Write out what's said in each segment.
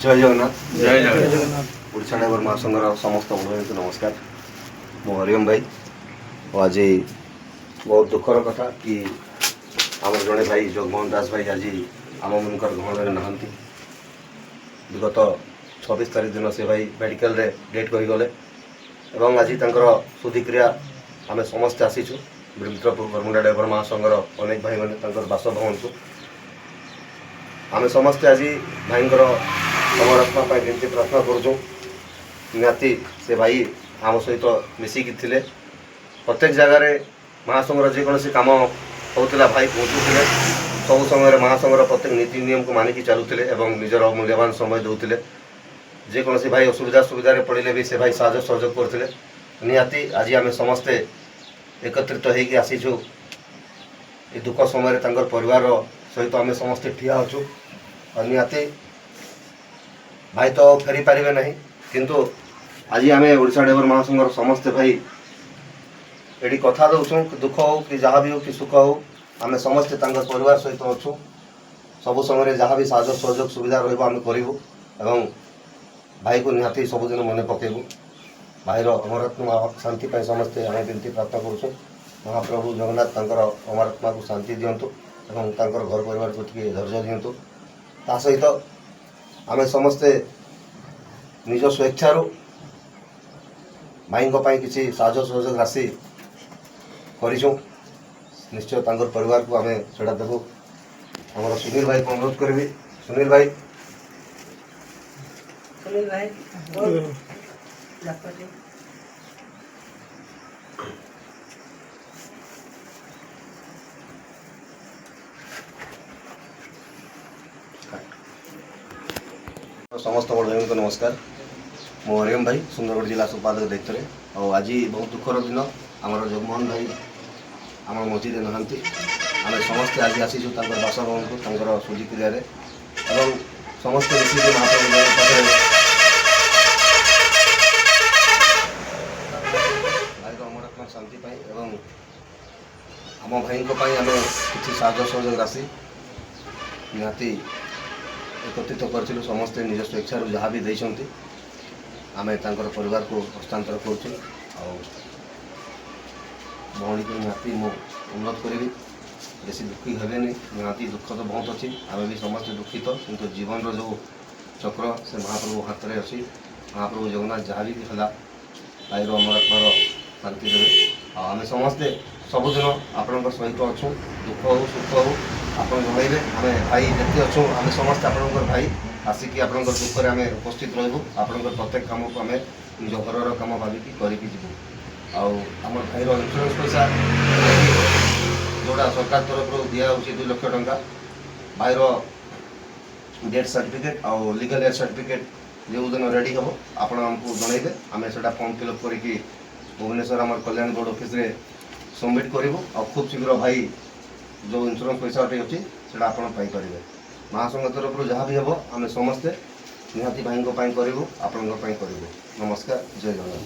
जय जगन्नाथ जय जगन्नाथ ओडिशा ड्राइवर महासंघर समस्त बंधु को नमस्कार। मो हरिओम भाई और आज बहुत दुखर कथा कि आम जड़े भाई जगमोहन दास भाई आज आम मनकर गहन ना विगत 26 तारीख दिन से भाई मेडिकल रे डेट करगले और आज शुद्धिक्रिया आम समस्ते आसीचु मित्रपुर बरमुंडा ड्राइवर महासंघर अनेक भाई मैंने बासभवन को आम समस्ते आज भाई अमरात्मा विनती प्रार्थना करुँ निहाती से भाई आम सहित मिसिकी थे प्रत्येक जगार महासंघर जेकोसी कम होता भाई पहुँचुले सब समय महासंघर प्रत्येक नीति नियम को मानिकी चलुले और निजर मूल्यवान समय दूसरे जेकोसी भाई असुविधा सुविधा पड़े भी से भाई साहय सहयोग करते निहाती आज आम समस्ते एकत्रित होगी आसीचु ये दुख समय परिवार सहित आम समस्ते ठिया होचु और निहाती भाई तो फेरी पारे ना किंतु आज आम ओडिशा ड्राइवर महासंघर समस्ते भाई ये कथा दौचु दुख हो कि जहाँ भी हो कि सुख हो आम समस्ते परिवार सहित अच्छु सब समय जहाँ भी साहय सहयोग सुविधा रही करूँ और भाई को निहाती सबुदिन मन पकेबू भाईर अमरात्मा शांति पाई समस्ते आम विनती प्रार्थना करुँ महाप्रभु जगन्नाथ अमरात्मा को शांति दिंतु और घर परिवार को धैर्य दिंतु ता सहित आम समस्ते निज स्वेच्छार भाई किसी साहय सहयोग राशि करूँ निश्चय परिवार को आम से देवु आम सुनील भाई को अनुरोध करी सुनील भाई समस्त बड़ को नमस्कार। मो हरिओम भाई सुंदरगढ़ जिला संपादक दायित्व में और आज बहुत दुखर दिन आम जगमोहन भाई आम मझीरे नहांती आम समस्ते आज आसीचु बासभवन को शुद्धिक्रिया और समस्ते मिसिक महाप्रभु पाखे भाई अमरात्मा शांति पाई एवं आम भाई आम किसी साहय सहयोग राशि निहाती एकत्रित करूँ समस्ते निज स्वेच्छार जहाँ भी देते आम परिवार को हस्तांतर करुँ भौणी को निहाती मु अनुरोध करी बेसी दुखी हे निहाती दुख तो बहुत अच्छी आम भी समस्ते दुखित किंतु जीवन जो चक्र से महाप्रभु हाथ में अच्छी महाप्रभु जगन्नाथ जहाँ भी है भाईर अमरात्मार शांति देवे आम समस्ते सबुदिन आपण सहित अच्छु दुख हो सुख हो आप जनइबे आम भाई जिते अच्छु आम समस्त आप भाई आसिकी आप दुख में आम उपस्थित रहबू आप प्रत्येक कम को आम निज घर कम भाविकी करके जीवु आम भाईर इन्शुरांस पैसा जोड़ा सरकार तरफ दिखाई 2 लाख टंका भाईर डेथ सर्टिफिकेट और लीगल एड सर्टिफिकेट जो दिन रेडी हम आप जनइबे आम से फॉर्म फिलअप करके भुवनेश्वर आम कल्याण बोर्ड ऑफिस रे सबमिट करूँ और खूब शीघ्र भाई जो इन्शुरांस पैसा अच्छी से आपरे महासंघ तरफ जहाँ भी हम आम समस्ते निहाती भाई करूँ आपण करूँ नमस्कार जय जगन्नाथ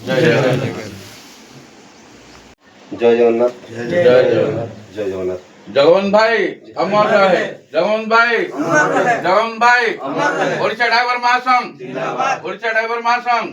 जय जगन्नाथ जय जगन्नाथ जय जगन्नाथ जगन भाई अमर रहे जगन भाई ओडिशा ड्राइवर महासंघ ओडिशा ड्राइवर महासंघ